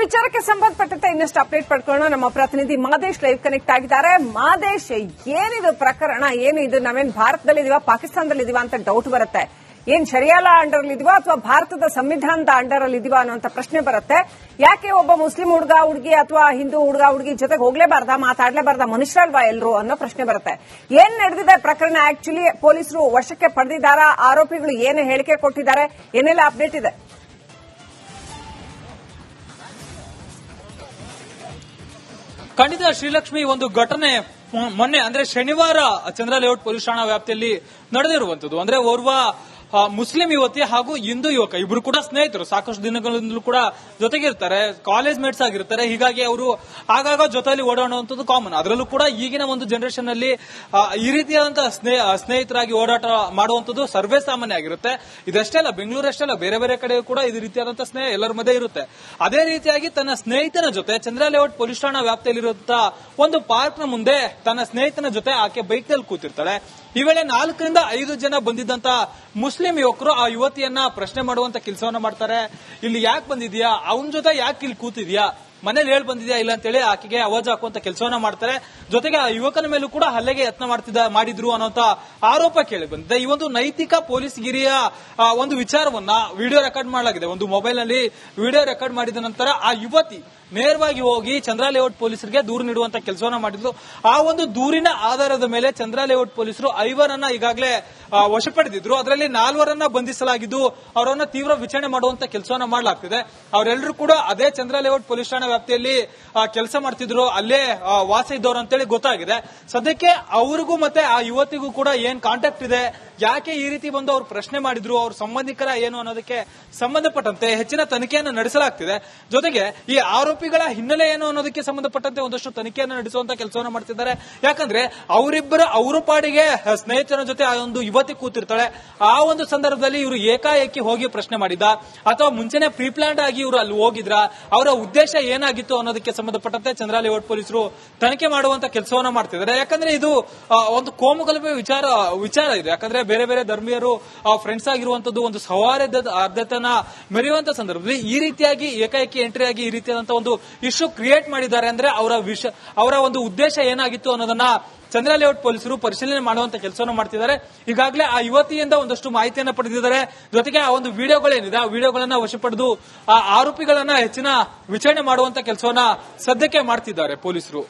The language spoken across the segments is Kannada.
ವಿಚಾರಕ್ಕೆ ಸಂಬಂಧಪಟ್ಟಂತೆ ಇನ್ನಷ್ಟು ಅಪ್ಡೇಟ್ ಪಡ್ಕೊಳ್ಳೋಣ. ನಮ್ಮ ಪ್ರತಿನಿಧಿ ಮಾದೇಶ್ ಲೈವ್ ಕನೆಕ್ಟ್ ಆಗಿದ್ದಾರೆ. ಮಾದೇಶ್, ಏನಿದು ಪ್ರಕರಣ? ಏನು ಇದು? ನಾವೇನ್ ಭಾರತದಲ್ಲಿದೀವಾ ಪಾಕಿಸ್ತಾನದಲ್ಲಿದೀವಾ ಅಂತ ಡೌಟ್ ಬರುತ್ತೆ. ಏನ್ ಶರಿಯಾಲ ಅಂಡರ್ ಅಲ್ಲಿ ಇದೀವಾ ಅಥವಾ ಭಾರತದ ಸಂವಿಧಾನದ ಅಂಡರ್ ಅಲ್ಲಿ ಇದೀವಾ ಅನ್ನುವಂತ ಪ್ರಶ್ನೆ ಬರುತ್ತೆ. ಯಾಕೆ ಒಬ್ಬ ಮುಸ್ಲಿಂ ಹುಡುಗ ಹುಡುಗಿ ಅಥವಾ ಹಿಂದೂ ಹುಡುಗ ಹುಡುಗಿ ಜೊತೆಗೆ ಹೋಗ್ಲೇಬಾರ್ದಾ, ಮಾತಾಡ್ಲೇಬಾರ್ದಾ, ಮನುಷ್ಯರಲ್ವಾ ಎಲ್ರು ಅನ್ನೋ ಪ್ರಶ್ನೆ ಬರುತ್ತೆ. ಏನ್ ನಡೆದಿದೆ ಪ್ರಕರಣ? ಆಕ್ಚುಲಿ ಪೊಲೀಸರು ವಶಕ್ಕೆ ಪಡೆದಿದ್ದಾರಾ? ಆರೋಪಿಗಳು ಏನು ಹೇಳಿಕೆ ಕೊಟ್ಟಿದ್ದಾರೆ? ಏನೆಲ್ಲ ಅಪ್ಡೇಟ್ ಇದೆ? ಖಂಡಿತ ಶ್ರೀಲಕ್ಷ್ಮಿ, ಒಂದು ಘಟನೆ ಮೊನ್ನೆ ಅಂದ್ರೆ ಶನಿವಾರ ಚಂದ್ರ ಲೇಔಟ್ ಪೊಲೀಸ್ ಠಾಣಾ ವ್ಯಾಪ್ತಿಯಲ್ಲಿ ನಡೆದಿರುವಂತದ್ದು. ಅಂದ್ರೆ ಓರ್ವ ಮುಸ್ಲಿಂ ಯುವತಿ ಹಾಗೂ ಹಿಂದೂ ಯುವಕ ಇಬ್ರು ಕೂಡ ಸ್ನೇಹಿತರು, ಸಾಕಷ್ಟು ದಿನಗಳಿಂದಲೂ ಕೂಡ ಜೊತೆಗಿರ್ತಾರೆ, ಕಾಲೇಜ್ ಮೇಟ್ಸ್ ಆಗಿರ್ತಾರೆ. ಹೀಗಾಗಿ ಅವರು ಆಗಾಗ ಜೊತೆಯಲ್ಲಿ ಓಡಾಡುವಂತದ್ದು ಕಾಮನ್. ಅದರಲ್ಲೂ ಕೂಡ ಈಗಿನ ಒಂದು ಜನರೇಷನ್ ನಲ್ಲಿ ಈ ರೀತಿಯಾದಂತಹ ಸ್ನೇಹಿತರಾಗಿ ಓಡಾಟ ಮಾಡುವಂತದ್ದು ಸರ್ವೇ ಸಾಮಾನ್ಯ ಆಗಿರುತ್ತೆ. ಇದಷ್ಟೇ ಅಲ್ಲ, ಬೆಂಗಳೂರಷ್ಟೇ ಅಲ್ಲ, ಬೇರೆ ಬೇರೆ ಕಡೆ ಕೂಡ ಇದು ರೀತಿಯಾದಂತಹ ಸ್ನೇಹ ಎಲ್ಲರ ಮಧ್ಯೆ ಇರುತ್ತೆ. ಅದೇ ರೀತಿಯಾಗಿ ತನ್ನ ಸ್ನೇಹಿತನ ಜೊತೆ ಚಂದ್ರ ಲೇಔಟ್ ಪೊಲೀಸ್ ಠಾಣಾ ವ್ಯಾಪ್ತಿಯಲ್ಲಿರುವಂತಹ ಒಂದು ಪಾರ್ಕ್ ನ ಮುಂದೆ ತನ್ನ ಸ್ನೇಹಿತನ ಜೊತೆ ಆಕೆ ಬೈಕ್ ನಲ್ಲಿ ಕೂತಿರ್ತಾಳೆ. ಈ ವೇಳೆ 4 ರಿಂದ 5 ಜನ ಬಂದಿದ್ದಂತ ಮುಸ್ಲಿಂ ಯುವಕರು ಆ ಯುವತಿಯನ್ನ ಪ್ರಶ್ನೆ ಮಾಡುವಂತ ಕೆಲಸವನ್ನ ಮಾಡ್ತಾರೆ. ಇಲ್ಲಿ ಯಾಕೆ ಬಂದಿದ್ಯಾ, ಅವನ ಜೊತೆ ಯಾಕೆ ಇಲ್ಲಿ ಕೂತಿದ್ಯಾ, ಮನೇಲಿ ಹೇಳ್ ಬಂದಿದ್ಯಾ ಇಲ್ಲ ಅಂತೇಳಿ ಆಕೆಗೆ ಅವಾಜ್ ಹಾಕುವಂತ ಕೆಲಸವನ್ನ ಮಾಡ್ತಾರೆ. ಜೊತೆಗೆ ಆ ಯುವಕನ ಮೇಲೂ ಕೂಡ ಹಲ್ಲೆಗೆ ಯತ್ನ ಮಾಡಿದ್ರು ಅನ್ನೋಂತ ಆರೋಪ ಕೇಳಿ ಬಂದಿದೆ. ಈ ಒಂದು ನೈತಿಕ ಪೊಲೀಸ್ ಗಿರಿಯ ಒಂದು ವಿಚಾರವನ್ನ ವಿಡಿಯೋ ರೆಕಾರ್ಡ್ ಮಾಡಲಾಗಿದೆ. ಒಂದು ಮೊಬೈಲ್ ನಲ್ಲಿ ವಿಡಿಯೋ ರೆಕಾರ್ಡ್ ಮಾಡಿದ ನಂತರ ಆ ಯುವತಿ ನೇರವಾಗಿ ಹೋಗಿ ಚಂದ್ರ ಲೇಔಟ್ ಪೊಲೀಸರಿಗೆ ದೂರು ನೀಡುವಂತ ಕೆಲಸವನ್ನ ಮಾಡಿದ್ರು. ಆ ಒಂದು ದೂರಿನ ಆಧಾರದ ಮೇಲೆ ಚಂದ್ರ ಲೇಔಟ್ ಪೊಲೀಸರು 5ರನ್ನ ಈಗಾಗಲೇ ವಶಪಡೆದಿದ್ರು. ಅದರಲ್ಲಿ 4ರನ್ನ ಬಂಧಿಸಲಾಗಿದ್ದು ಅವರನ್ನ ತೀವ್ರ ವಿಚಾರಣೆ ಮಾಡುವಂತ ಕೆಲಸವನ್ನ ಮಾಡಲಾಗ್ತಿದೆ. ಅವರೆಲ್ಲರೂ ಕೂಡ ಅದೇ ಚಂದ್ರ ಲೇಔಟ್ ಪೊಲೀಸ್ ಠಾಣಾ ವ್ಯಾಪ್ತಿಯಲ್ಲಿ ಕೆಲಸ ಮಾಡ್ತಿದ್ರು, ಅಲ್ಲೇ ವಾಸ ಇದ್ದವರು ಅಂತೇಳಿ ಗೊತ್ತಾಗಿದೆ. ಸದ್ಯಕ್ಕೆ ಅವ್ರಿಗೂ ಮತ್ತೆ ಆ ಯುವತಿಗೂ ಕೂಡ ಏನ್ ಕಾಂಟ್ಯಾಕ್ಟ್ ಇದೆ, ಯಾಕೆ ಈ ರೀತಿ ಬಂದು ಅವ್ರು ಪ್ರಶ್ನೆ ಮಾಡಿದ್ರು, ಅವ್ರ ಸಂಬಂಧಿಕರ ಏನು ಅನ್ನೋದಕ್ಕೆ ಸಂಬಂಧಪಟ್ಟಂತೆ ಹೆಚ್ಚಿನ ತನಿಖೆಯನ್ನು ನಡೆಸಲಾಗ್ತಿದೆ. ಜೊತೆಗೆ ಈ ಆರೋಪಿಗಳ ಹಿನ್ನೆಲೆ ಏನು ಅನ್ನೋದಕ್ಕೆ ಸಂಬಂಧಪಟ್ಟಂತೆ ಒಂದಷ್ಟು ತನಿಖೆಯನ್ನು ನಡೆಸುವಂತ ಕೆಲಸವನ್ನ ಮಾಡ್ತಿದ್ದಾರೆ. ಯಾಕಂದ್ರೆ ಅವ್ರ ಪಾಡಿಗೆ ಸ್ನೇಹಿತರ ಜೊತೆ ಆ ಒಂದು ಯುವತಿ ಕೂತಿರ್ತಾಳೆ. ಆ ಒಂದು ಸಂದರ್ಭದಲ್ಲಿ ಇವರು ಏಕಾಏಕಿ ಹೋಗಿ ಪ್ರಶ್ನೆ ಮಾಡಿದ ಅಥವಾ ಮುಂಚೆನೆ ಪ್ರೀಪ್ಲಾನ್ಡ್ ಆಗಿ ಇವರು ಅಲ್ಲಿ ಹೋಗಿದ್ರ, ಅವರ ಉದ್ದೇಶ ಏನಾಗಿತ್ತು ಅನ್ನೋದಕ್ಕೆ ಸಂಬಂಧಪಟ್ಟಂತೆ ಚಂದ್ರ ಲೇಔಟ್ ಪೊಲೀಸರು ತನಿಖೆ ಮಾಡುವಂತ ಕೆಲಸವನ್ನ ಮಾಡ್ತಿದ್ದಾರೆ. ಯಾಕಂದ್ರೆ ಇದು ಒಂದು ಕೋಮುಗಲಭೆ ವಿಚಾರ ಇದೆ. ಯಾಕಂದ್ರೆ ಬೇರೆ ಬೇರೆ ಧರ್ಮೀಯರು ಫ್ರೆಂಡ್ಸ್ ಆಗಿರುವಂತದ್ದು ಒಂದು ಸೌಹಾರ್ದತೆಯನ್ನ ಮೆರೆಯುವಂತ ಸಂದರ್ಭದಲ್ಲಿ ಈ ರೀತಿಯಾಗಿ ಏಕಾಏಕಿ ಎಂಟ್ರಿ ಆಗಿ ಈ ರೀತಿಯಾದಂತಹ ಒಂದು ಇಶ್ಯೂ ಕ್ರಿಯೇಟ್ ಮಾಡಿದ್ದಾರೆ. ಅಂದ್ರೆ ಅವರ ಒಂದು ಉದ್ದೇಶ ಏನಾಗಿತ್ತು ಅನ್ನೋದನ್ನ ಚಂದ್ರ ಲೇಔಟ್ ಪೊಲೀಸರು ಪರಿಶೀಲನೆ ಮಾಡುವಂತ ಕೆಲಸವನ್ನು ಮಾಡ್ತಿದ್ದಾರೆ. ಈಗಾಗಲೇ ಆ ಯುವತಿಯಿಂದ ಒಂದಷ್ಟು ಮಾಹಿತಿಯನ್ನು ಪಡೆದಿದ್ದಾರೆ. ಜೊತೆಗೆ ಆ ಒಂದು ವಿಡಿಯೋಗಳೇನಿದೆ ಆ ವಿಡಿಯೋಗಳನ್ನ ವಶಪಡೆದು ಆ ಆರೋಪಿಗಳನ್ನ ಹೆಚ್ಚಿನ ವಿಚಾರಣೆ ಮಾಡುವಂತ ಕೆಲಸವನ್ನ ಸದ್ಯಕ್ಕೆ ಮಾಡ್ತಿದ್ದಾರೆ ಪೊಲೀಸರು.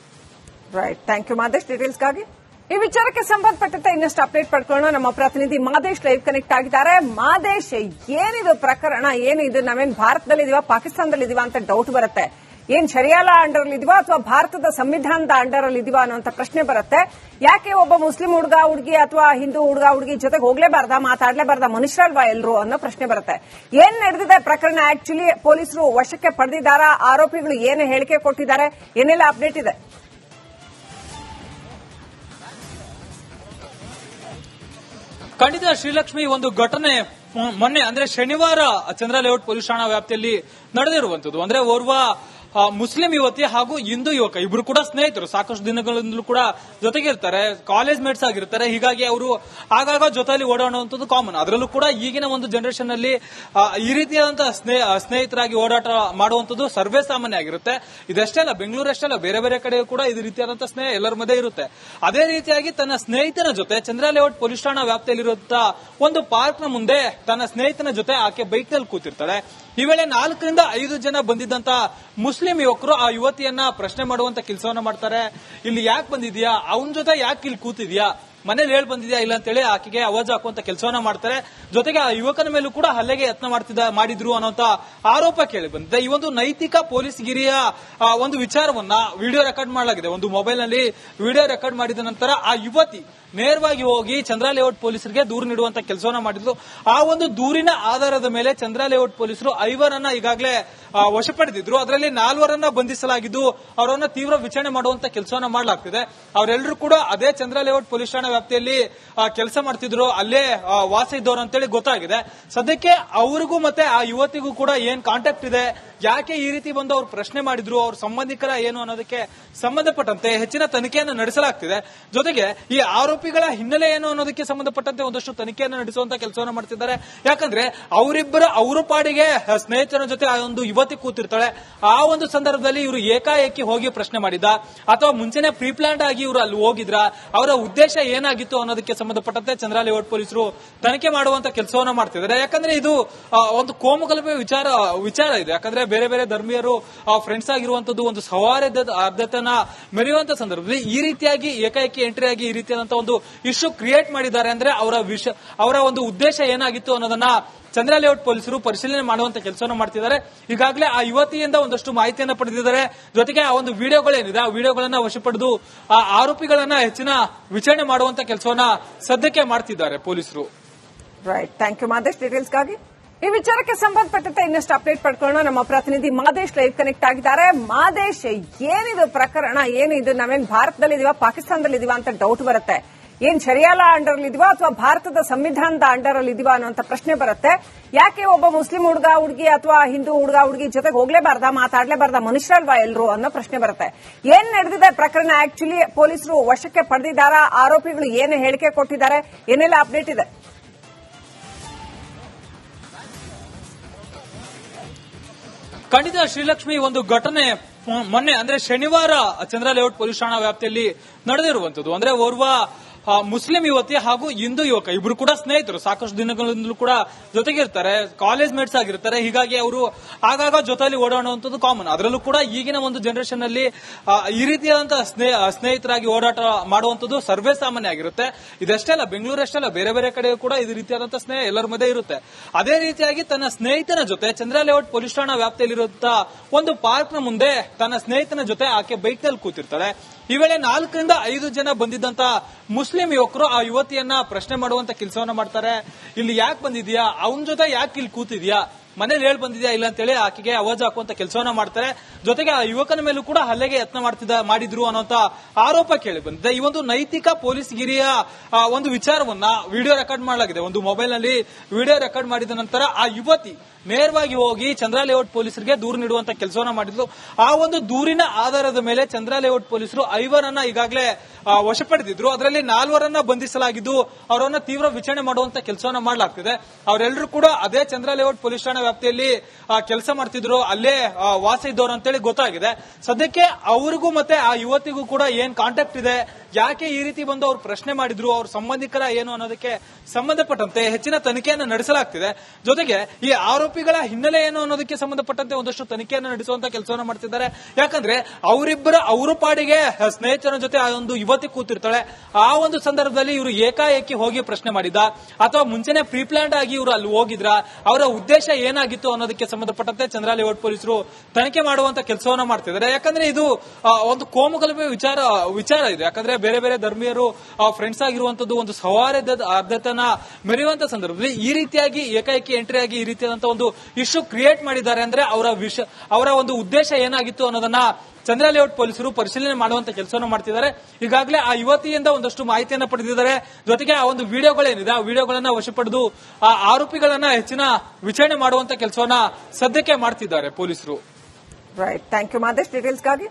ರೈಟ್, ಥ್ಯಾಂಕ್ ಯು ಮಾದೇಶ್ ಡೀಟೇಲ್ಸ್ಗಾಗಿ. ಈ ವಿಚಾರಕ್ಕೆ ಸಂಬಂಧಪಟ್ಟಂತೆ ಇನ್ನಷ್ಟು ಅಪ್ಡೇಟ್ ಪಡ್ಕೊಳ್ಳೋಣ. ನಮ್ಮ ಪ್ರತಿನಿಧಿ ಮಾದೇಶ್ ಲೈವ್ ಕನೆಕ್ಟ್ ಆಗಿದ್ದಾರೆ. ಮಾದೇಶ್, ಏನಿದು ಪ್ರಕರಣ? ಏನು ಇದು? ನಾವೇನ್ ಭಾರತದಲ್ಲಿದೀವಾ ಪಾಕಿಸ್ತಾನದಲ್ಲಿದೀವಾ ಅಂತ ಡೌಟ್ ಬರುತ್ತೆ. ಏನ್ ಶರಿಯಾಲ ಅಂಡರ್ ಅಲ್ಲಿ ಇದೀವಾ ಅಥವಾ ಭಾರತದ ಸಂವಿಧಾನದ ಅಂಡರ್ ಅಲ್ಲಿ ಇದೀವಾ ಅನ್ನುವಂತ ಪ್ರಶ್ನೆ ಬರುತ್ತೆ. ಯಾಕೆ ಒಬ್ಬ ಮುಸ್ಲಿಂ ಹುಡುಗ ಹುಡುಗಿ ಅಥವಾ ಹಿಂದೂ ಹುಡುಗ ಹುಡುಗಿ ಜೊತೆಗೆ ಹೋಗ್ಲೇಬಾರ್ದಾ, ಮಾತಾಡ್ಲೇಬಾರ್ದಾ, ಮನುಷ್ಯರಲ್ವಾ ಎಲ್ರು ಅನ್ನೋ ಪ್ರಶ್ನೆ ಬರುತ್ತೆ. ಏನ್ ನಡೆದಿದೆ ಪ್ರಕರಣ? ಆಕ್ಚುಲಿ ಪೊಲೀಸರು ವಶಕ್ಕೆ ಪಡೆದಿದ್ದಾರಾ? ಆರೋಪಿಗಳು ಏನು ಹೇಳಿಕೆ ಕೊಟ್ಟಿದ್ದಾರೆ? ಏನೆಲ್ಲ ಅಪ್ಡೇಟ್ ಇದೆ? ಖಂಡಿತ ಶ್ರೀಲಕ್ಷ್ಮಿ, ಒಂದು ಘಟನೆ ಮೊನ್ನೆ ಅಂದ್ರೆ ಶನಿವಾರ ಚಂದ್ರ ಲೇಔಟ್ ಪೊಲೀಸ್ ಠಾಣಾ ವ್ಯಾಪ್ತಿಯಲ್ಲಿ ನಡೆದಿರುವಂತದ್ದು. ಅಂದ್ರೆ ಓರ್ವ ಮುಸ್ಲಿಂ ಯುವತಿ ಹಾಗೂ ಹಿಂದೂ ಯುವಕ ಇಬ್ರು ಕೂಡ ಸ್ನೇಹಿತರು, ಸಾಕಷ್ಟು ದಿನಗಳಿಂದಲೂ ಕೂಡ ಜೊತೆಗಿರ್ತಾರೆ, ಕಾಲೇಜ್ ಮೇಟ್ಸ್ ಆಗಿರ್ತಾರೆ. ಹೀಗಾಗಿ ಅವರು ಆಗಾಗ ಜೊತೆಯಲ್ಲಿ ಓಡಾಡುವಂತದ್ದು ಕಾಮನ್. ಅದರಲ್ಲೂ ಕೂಡ ಈಗಿನ ಒಂದು ಜನರೇಷನ್ ನಲ್ಲಿ ಈ ರೀತಿಯಾದಂತಹ ಸ್ನೇಹಿತರಾಗಿ ಓಡಾಟ ಮಾಡುವಂತದ್ದು ಸರ್ವೇ ಸಾಮಾನ್ಯ ಆಗಿರುತ್ತೆ. ಇದಷ್ಟೇ ಅಲ್ಲ, ಬೆಂಗಳೂರಷ್ಟೇ ಅಲ್ಲ, ಬೇರೆ ಬೇರೆ ಕಡೆ ಕೂಡ ಇದು ರೀತಿಯಾದಂತಹ ಸ್ನೇಹ ಎಲ್ಲರ ಮಧ್ಯೆ ಇರುತ್ತೆ. ಅದೇ ರೀತಿಯಾಗಿ ತನ್ನ ಸ್ನೇಹಿತನ ಜೊತೆ ಚಂದ್ರ ಲೇಔಟ್ ಪೊಲೀಸ್ ಠಾಣಾ ವ್ಯಾಪ್ತಿಯಲ್ಲಿರುವಂತಹ ಒಂದು ಪಾರ್ಕ್ ನ ಮುಂದೆ ತನ್ನ ಸ್ನೇಹಿತನ ಜೊತೆ ಆಕೆ ಬೈಕ್ ನಲ್ಲಿ ಕೂತಿರ್ತಾಳೆ. ಈ ವೇಳೆ 4 ರಿಂದ 5 ಜನ ಬಂದಿದ್ದಂತ ಮುಸ್ಲಿಂ ಯುವಕರು ಆ ಯುವತಿಯನ್ನ ಪ್ರಶ್ನೆ ಮಾಡುವಂತ ಕೆಲಸವನ್ನ ಮಾಡ್ತಾರೆ. ಇಲ್ಲಿ ಯಾಕೆ ಬಂದಿದ್ಯಾ, ಅವನ ಜೊತೆ ಯಾಕೆ ಇಲ್ಲಿ ಕೂತಿದ್ಯಾ, ಮನೇಲಿ ಹೇಳ್ ಬಂದಿದ್ಯಾ ಇಲ್ಲ ಅಂತೇಳಿ ಆಕೆಗೆ ಅವಾಜ್ ಹಾಕುವಂತ ಕೆಲಸವನ್ನ ಮಾಡ್ತಾರೆ. ಜೊತೆಗೆ ಆ ಯುವಕನ ಮೇಲೂ ಕೂಡ ಹಲ್ಲೆಗೆ ಯತ್ನ ಮಾಡಿದ್ರು ಅನ್ನೋಂತ ಆರೋಪ ಕೇಳಿ ಬಂದಿದೆ. ಈ ಒಂದು ನೈತಿಕ ಪೊಲೀಸ್ ಗಿರಿಯ ಒಂದು ವಿಚಾರವನ್ನ ವಿಡಿಯೋ ರೆಕಾರ್ಡ್ ಮಾಡಲಾಗಿದೆ. ಒಂದು ಮೊಬೈಲ್ ನಲ್ಲಿ ವಿಡಿಯೋ ರೆಕಾರ್ಡ್ ಮಾಡಿದ ನಂತರ ಆ ಯುವತಿ ನೇರವಾಗಿ ಹೋಗಿ ಚಂದ್ರ ಲೇಔಟ್ ಪೊಲೀಸರಿಗೆ ದೂರು ನೀಡುವಂತ ಕೆಲಸವನ್ನ ಮಾಡಿದ್ರು. ಆ ಒಂದು ದೂರಿನ ಆಧಾರದ ಮೇಲೆ ಚಂದ್ರ ಲೇಔಟ್ ಪೊಲೀಸರು 5ರನ್ನ ಈಗಾಗಲೇ ವಶಪಡೆದಿದ್ರು. ಅದರಲ್ಲಿ 4ರನ್ನ ಬಂಧಿಸಲಾಗಿದ್ದು ಅವರನ್ನ ತೀವ್ರ ವಿಚಾರಣೆ ಮಾಡುವಂತ ಕೆಲಸವನ್ನ ಮಾಡಲಾಗ್ತಿದೆ. ಅವರೆಲ್ಲರೂ ಕೂಡ ಅದೇ ಚಂದ್ರ ಲೇಔಟ್ ಪೊಲೀಸ್ ಠಾಣಾ ವ್ಯಾಪ್ತಿಯಲ್ಲಿ ಕೆಲಸ ಮಾಡ್ತಿದ್ರು, ಅಲ್ಲೇ ವಾಸ ಇದ್ದವರು ಅಂತೇಳಿ ಗೊತ್ತಾಗಿದೆ. ಸದ್ಯಕ್ಕೆ ಅವ್ರಿಗೂ ಮತ್ತೆ ಆ ಯುವತಿಗೂ ಕೂಡ ಏನ್ ಕಾಂಟ್ಯಾಕ್ಟ್ ಇದೆ, ಯಾಕೆ ಈ ರೀತಿ ಬಂದು ಅವ್ರು ಪ್ರಶ್ನೆ ಮಾಡಿದ್ರು, ಅವ್ರ ಸಂಬಂಧಿಕರ ಏನು ಅನ್ನೋದಕ್ಕೆ ಸಂಬಂಧಪಟ್ಟಂತೆ ಹೆಚ್ಚಿನ ತನಿಖೆಯನ್ನು ನಡೆಸಲಾಗ್ತಿದೆ. ಜೊತೆಗೆ ಈ ಆರೋಪಿಗಳ ಹಿನ್ನೆಲೆ ಏನು ಅನ್ನೋದಕ್ಕೆ ಸಂಬಂಧಪಟ್ಟಂತೆ ಒಂದಷ್ಟು ತನಿಖೆಯನ್ನು ನಡೆಸುವಂತ ಕೆಲಸವನ್ನು ಮಾಡ್ತಿದ್ದಾರೆ. ಯಾಕಂದ್ರೆ ಅವ್ರ ಪಾಡಿಗೆ ಸ್ನೇಹಿತರ ಜೊತೆ ಆ ಒಂದು ಯುವತಿ ಕೂತಿರ್ತಾಳೆ. ಆ ಒಂದು ಸಂದರ್ಭದಲ್ಲಿ ಇವರು ಏಕಾಏಕಿ ಹೋಗಿ ಪ್ರಶ್ನೆ ಮಾಡಿದ ಅಥವಾ ಮುಂಚೆನೆ ಪ್ರೀ ಪ್ಲಾನ್ಡ್ ಆಗಿ ಇವರು ಅಲ್ಲಿ ಹೋಗಿದ್ರ, ಅವರ ಉದ್ದೇಶ ಏನಾಗಿತ್ತು ಅನ್ನೋದಕ್ಕೆ ಸಂಬಂಧಪಟ್ಟಂತೆ ಚಂದ್ರ ಲೇಔಟ್ ಪೊಲೀಸರು ತನಿಖೆ ಮಾಡುವಂತ ಕೆಲಸವನ್ನ ಮಾಡ್ತಿದ್ದಾರೆ. ಯಾಕಂದ್ರೆ ಇದು ಒಂದು ಕೋಮುಗಲಭೆ ವಿಚಾರ ಇದೆ. ಯಾಕಂದ್ರೆ ಬೇರೆ ಬೇರೆ ಧರ್ಮೀಯರು ಫ್ರೆಂಡ್ಸ್ ಆಗಿರುವಂತದ್ದು ಒಂದು ಸೌಹಾರ್ದತೆಯನ್ನ ಮೆರೆಯುವಂತ ಸಂದರ್ಭದಲ್ಲಿ ಈ ರೀತಿಯಾಗಿ ಏಕಾಏಕಿ ಎಂಟ್ರಿ ಆಗಿ ಈ ರೀತಿಯಾದಂತಹ ಒಂದು ಇಶ್ಯೂ ಕ್ರಿಯೇಟ್ ಮಾಡಿದ್ದಾರೆ. ಅಂದ್ರೆ ಅವರ ಒಂದು ಉದ್ದೇಶ ಏನಾಗಿತ್ತು ಅನ್ನೋದನ್ನ ಚಂದ್ರ ಲೇಔಟ್ ಪೊಲೀಸರು ಪರಿಶೀಲನೆ ಮಾಡುವಂತ ಕೆಲಸವನ್ನು ಮಾಡ್ತಿದ್ದಾರೆ. ಈಗಾಗಲೇ ಆ ಯುವತಿಯಿಂದ ಒಂದಷ್ಟು ಮಾಹಿತಿಯನ್ನು ಪಡೆದಿದ್ದಾರೆ. ಜೊತೆಗೆ ಆ ಒಂದು ವಿಡಿಯೋಗಳೇನಿದೆ ಆ ವಿಡಿಯೋಗಳನ್ನ ವಶಪಡೆದು ಆ ಆರೋಪಿಗಳನ್ನ ಹೆಚ್ಚಿನ ವಿಚಾರಣೆ ಮಾಡುವಂತ ಕೆಲಸವನ್ನ ಸದ್ಯಕ್ಕೆ ಮಾಡ್ತಿದ್ದಾರೆ ಪೊಲೀಸರು. ರೈಟ್, ಥ್ಯಾಂಕ್ ಯು ಮಾದೇಶ್ ಡೀಟೇಲ್ಸ್ಗಾಗಿ. ಈ ವಿಚಾರಕ್ಕೆ ಸಂಬಂಧಪಟ್ಟಂತೆ ಇನ್ನಷ್ಟು ಅಪ್ಡೇಟ್ ಪಡ್ಕೊಳ್ಳೋಣ. ನಮ್ಮ ಪ್ರತಿನಿಧಿ ಮಾದೇಶ್ ಲೈವ್ ಕನೆಕ್ಟ್ ಆಗಿದ್ದಾರೆ. ಮಾದೇಶ್, ಏನಿದು ಪ್ರಕರಣ, ಏನಿದು, ನಾವೇನ್ ಭಾರತದಲ್ಲಿದೀವ ಪಾಕಿಸ್ತಾನದಲ್ಲಿದೀವ ಅಂತ ಡೌಟ್ ಬರುತ್ತೆ. ಏನ್ ಶರಿಯಾಲ ಅಂಡರ್ ಅಲ್ಲಿ ಇದೀವಾ ಅಥವಾ ಭಾರತದ ಸಂವಿಧಾನದ ಅಂಡರ್ ಅಲ್ಲಿ ಇದೀವಾ ಅನ್ನುವಂತ ಪ್ರಶ್ನೆ ಬರುತ್ತೆ. ಯಾಕೆ ಒಬ್ಬ ಮುಸ್ಲಿಂ ಹುಡುಗ ಹುಡುಗಿ ಅಥವಾ ಹಿಂದೂ ಹುಡುಗ ಹುಡುಗಿ ಜೊತೆಗೆ ಹೋಗ್ಲೇಬಾರ್ದಾ, ಮಾತಾಡ್ಲೇಬಾರ್ದಾ, ಮನುಷ್ಯರಲ್ವಾ ಎಲ್ರು ಅನ್ನೋ ಪ್ರಶ್ನೆ ಬರುತ್ತೆ. ಏನ್ ನಡೆದಿದೆ ಪ್ರಕರಣ, ಆಕ್ಚುಲಿ ಪೊಲೀಸರು ವಶಕ್ಕೆ ಪಡೆದಿದ್ದಾರಾ, ಆರೋಪಿಗಳು ಏನು ಹೇಳಿಕೆ ಕೊಟ್ಟಿದ್ದಾರೆ, ಏನೆಲ್ಲ ಅಪ್ಡೇಟ್ ಇದೆ? ಖಂಡಿತ ಶ್ರೀಲಕ್ಷ್ಮಿ, ಒಂದು ಘಟನೆ ಮೊನ್ನೆ ಅಂದ್ರೆ ಶನಿವಾರ ಚಂದ್ರ ಲೇಔಟ್ ಪೊಲೀಸ್ ಠಾಣಾ ವ್ಯಾಪ್ತಿಯಲ್ಲಿ ನಡೆದಿರುವಂತದ್ದು. ಅಂದ್ರೆ ಓರ್ವ ಮುಸ್ಲಿಂ ಯುವತಿ ಹಾಗೂ ಹಿಂದೂ ಯುವಕ ಇಬ್ರು ಕೂಡ ಸ್ನೇಹಿತರು, ಸಾಕಷ್ಟು ದಿನಗಳಿಂದಲೂ ಕೂಡ ಜೊತೆಗಿರ್ತಾರೆ, ಕಾಲೇಜ್ ಮೇಟ್ಸ್ ಆಗಿರ್ತಾರೆ. ಹೀಗಾಗಿ ಅವರು ಆಗಾಗ ಜೊತೆಯಲ್ಲಿ ಓಡಾಡುವಂತದ್ದು ಕಾಮನ್. ಅದರಲ್ಲೂ ಕೂಡ ಈಗಿನ ಒಂದು ಜನರೇಷನ್ ಅಲ್ಲಿ ಈ ರೀತಿಯಾದಂತಹ ಸ್ನೇಹಿತರಾಗಿ ಓಡಾಟ ಮಾಡುವಂತದ್ದು ಸರ್ವೇ ಸಾಮಾನ್ಯ ಆಗಿರುತ್ತೆ. ಇದಷ್ಟೇ ಅಲ್ಲ, ಬೆಂಗಳೂರಷ್ಟೇ ಅಲ್ಲ, ಬೇರೆ ಬೇರೆ ಕಡೆ ಕೂಡ ಇದು ರೀತಿಯಾದಂತಹ ಸ್ನೇಹ ಎಲ್ಲರ ಮಧ್ಯೆ ಇರುತ್ತೆ. ಅದೇ ರೀತಿಯಾಗಿ ತನ್ನ ಸ್ನೇಹಿತನ ಜೊತೆ ಚಂದ್ರ ಲೇಔಟ್ ಪೊಲೀಸ್ ಠಾಣಾ ವ್ಯಾಪ್ತಿಯಲ್ಲಿರುವಂತಹ ಒಂದು ಪಾರ್ಕ್ ನ ಮುಂದೆ ತನ್ನ ಸ್ನೇಹಿತನ ಜೊತೆ ಆಕೆ ಬೈಕ್ ನಲ್ಲಿ ಕೂತಿರ್ತಾಳೆ. ಈ ವೇಳೆ 4 ರಿಂದ 5 ಜನ ಬಂದಿದ್ದಂತ ಮುಸ್ಲಿಂ ಯುವಕರು ಆ ಯುವತಿಯನ್ನ ಪ್ರಶ್ನೆ ಮಾಡುವಂತ ಕೆಲಸವನ್ನ ಮಾಡ್ತಾರೆ. ಇಲ್ಲಿ ಯಾಕೆ ಬಂದಿದ್ಯಾ, ಅವನ ಜೊತೆ ಯಾಕೆ ಇಲ್ಲಿ ಕೂತಿದ್ಯಾ, ಮನೇಲಿ ಹೇಳ್ ಬಂದಿದ್ಯಾ ಇಲ್ಲ ಅಂತೇಳಿ ಆಕೆಗೆ ಅವಾಜ್ ಹಾಕುವಂತ ಕೆಲಸವನ್ನ ಮಾಡ್ತಾರೆ. ಜೊತೆಗೆ ಆ ಯುವಕನ ಮೇಲೂ ಕೂಡ ಹಲ್ಲೆಗೆ ಯತ್ನ ಮಾಡಿದ್ರು ಅನ್ನೋಂತ ಆರೋಪ ಕೇಳಿ ಬಂದಿದೆ. ಈ ಒಂದು ನೈತಿಕ ಪೊಲೀಸ್ ಗಿರಿಯ ಒಂದು ವಿಚಾರವನ್ನ ವಿಡಿಯೋ ರೆಕಾರ್ಡ್ ಮಾಡಲಾಗಿದೆ. ಒಂದು ಮೊಬೈಲ್ ನಲ್ಲಿ ವಿಡಿಯೋ ರೆಕಾರ್ಡ್ ಮಾಡಿದ ನಂತರ ಆ ಯುವತಿ ನೇರವಾಗಿ ಹೋಗಿ ಚಂದ್ರ ಲೇಔಟ್ ಪೊಲೀಸರಿಗೆ ದೂರು ನೀಡುವಂತ ಕೆಲಸವನ್ನ ಮಾಡಿದ್ರು. ಆ ಒಂದು ದೂರಿನ ಆಧಾರದ ಮೇಲೆ ಚಂದ್ರ ಲೇಔಟ್ ಪೊಲೀಸರು 5ರನ್ನ ಈಗಾಗಲೇ ವಶಪಡೆದಿದ್ರು. ಅದರಲ್ಲಿ 4ರನ್ನ ಬಂಧಿಸಲಾಗಿದ್ದು ಅವರನ್ನ ತೀವ್ರ ವಿಚಾರಣೆ ಮಾಡುವಂತ ಕೆಲಸವನ್ನ ಮಾಡಲಾಗ್ತಿದೆ. ಅವರೆಲ್ಲರೂ ಕೂಡ ಅದೇ ಚಂದ್ರ ಲೇಔಟ್ ಪೊಲೀಸ್ ಠಾಣಾ ವ್ಯಾಪ್ತಿಯಲ್ಲಿ ಕೆಲಸ ಮಾಡ್ತಿದ್ರು, ಅಲ್ಲೇ ವಾಸ ಇದ್ದವರು ಅಂತೇಳಿ ಗೊತ್ತಾಗಿದೆ. ಸದ್ಯಕ್ಕೆ ಅವ್ರಿಗೂ ಮತ್ತೆ ಆ ಯುವತಿಗೂ ಕೂಡ ಏನ್ ಕಾಂಟ್ಯಾಕ್ಟ್ ಇದೆ, ಯಾಕೆ ಈ ರೀತಿ ಬಂದು ಅವ್ರು ಪ್ರಶ್ನೆ ಮಾಡಿದ್ರು, ಅವ್ರ ಸಂಬಂಧಿಕರ ಏನು ಅನ್ನೋದಕ್ಕೆ ಸಂಬಂಧಪಟ್ಟಂತೆ ಹೆಚ್ಚಿನ ತನಿಖೆಯನ್ನು ನಡೆಸಲಾಗ್ತಿದೆ. ಜೊತೆಗೆ ಈ ಆರೋಪಿಗಳ ಹಿನ್ನೆಲೆ ಏನು ಅನ್ನೋದಕ್ಕೆ ಸಂಬಂಧಪಟ್ಟಂತೆ ಒಂದಷ್ಟು ತನಿಖೆಯನ್ನು ನಡೆಸುವಂತ ಕೆಲಸವನ್ನು ಮಾಡ್ತಿದ್ದಾರೆ. ಯಾಕಂದ್ರೆ ಅವ್ರ ಪಾಡಿಗೆ ಸ್ನೇಹಿತರ ಜೊತೆ ಆ ಒಂದು ಯುವತಿ ಕೂತಿರ್ತಾಳೆ. ಆ ಒಂದು ಸಂದರ್ಭದಲ್ಲಿ ಇವರು ಏಕಾಏಕಿ ಹೋಗಿ ಪ್ರಶ್ನೆ ಮಾಡಿದ ಅಥವಾ ಮುಂಚೆನೆ ಪ್ರೀ ಪ್ಲಾನ್ಡ್ ಆಗಿ ಇವರು ಅಲ್ಲಿ ಹೋಗಿದ್ರ, ಅವರ ಉದ್ದೇಶ ಏನಾಗಿತ್ತು ಅನ್ನೋದಕ್ಕೆ ಸಂಬಂಧಪಟ್ಟಂತೆ ಚಂದ್ರ ಲೇಔಟ್ ಪೊಲೀಸರು ತನಿಖೆ ಮಾಡುವಂತ ಕೆಲಸವನ್ನ ಮಾಡ್ತಿದ್ದಾರೆ. ಯಾಕಂದ್ರೆ ಇದು ಒಂದು ಕೋಮುಗಲಭೆ ವಿಚಾರ ಇದೆ. ಯಾಕಂದ್ರೆ ಬೇರೆ ಬೇರೆ ಧರ್ಮೀಯರು ಫ್ರೆಂಡ್ಸ್ ಆಗಿರುವಂತದ್ದು ಒಂದು ಸೌಹಾರ್ದತೆಯನ್ನ ಮೆರೆಯುವಂತ ಸಂದರ್ಭದಲ್ಲಿ ಈ ರೀತಿಯಾಗಿ ಏಕಾಏಕಿ ಎಂಟ್ರಿ ಆಗಿ ಈ ರೀತಿಯಾದಂತಹ ಒಂದು ಇಶ್ಯೂ ಕ್ರಿಯೇಟ್ ಮಾಡಿದ್ದಾರೆ. ಅಂದ್ರೆ ಅವರ ಒಂದು ಉದ್ದೇಶ ಏನಾಗಿತ್ತು ಅನ್ನೋದನ್ನ ಚಂದ್ರ ಲೇಔಟ್ ಪೊಲೀಸರು ಪರಿಶೀಲನೆ ಮಾಡುವಂತ ಕೆಲಸವನ್ನು ಮಾಡ್ತಿದ್ದಾರೆ. ಈಗಾಗಲೇ ಆ ಯುವತಿಯಿಂದ ಒಂದಷ್ಟು ಮಾಹಿತಿಯನ್ನು ಪಡೆದಿದ್ದಾರೆ. ಜೊತೆಗೆ ಆ ಒಂದು ವಿಡಿಯೋಗಳೇನಿದೆ ಆ ವಿಡಿಯೋಗಳನ್ನ ವಶಪಡೆದು ಆ ಆರೋಪಿಗಳನ್ನ ಹೆಚ್ಚಿನ ವಿಚಾರಣೆ ಮಾಡುವಂತ ಕೆಲಸವನ್ನ ಸದ್ಯಕ್ಕೆ ಮಾಡ್ತಿದ್ದಾರೆ ಪೊಲೀಸರು. Right, thank you Madesh ಡೀಟೇಲ್ಸ್ಗಾಗಿ.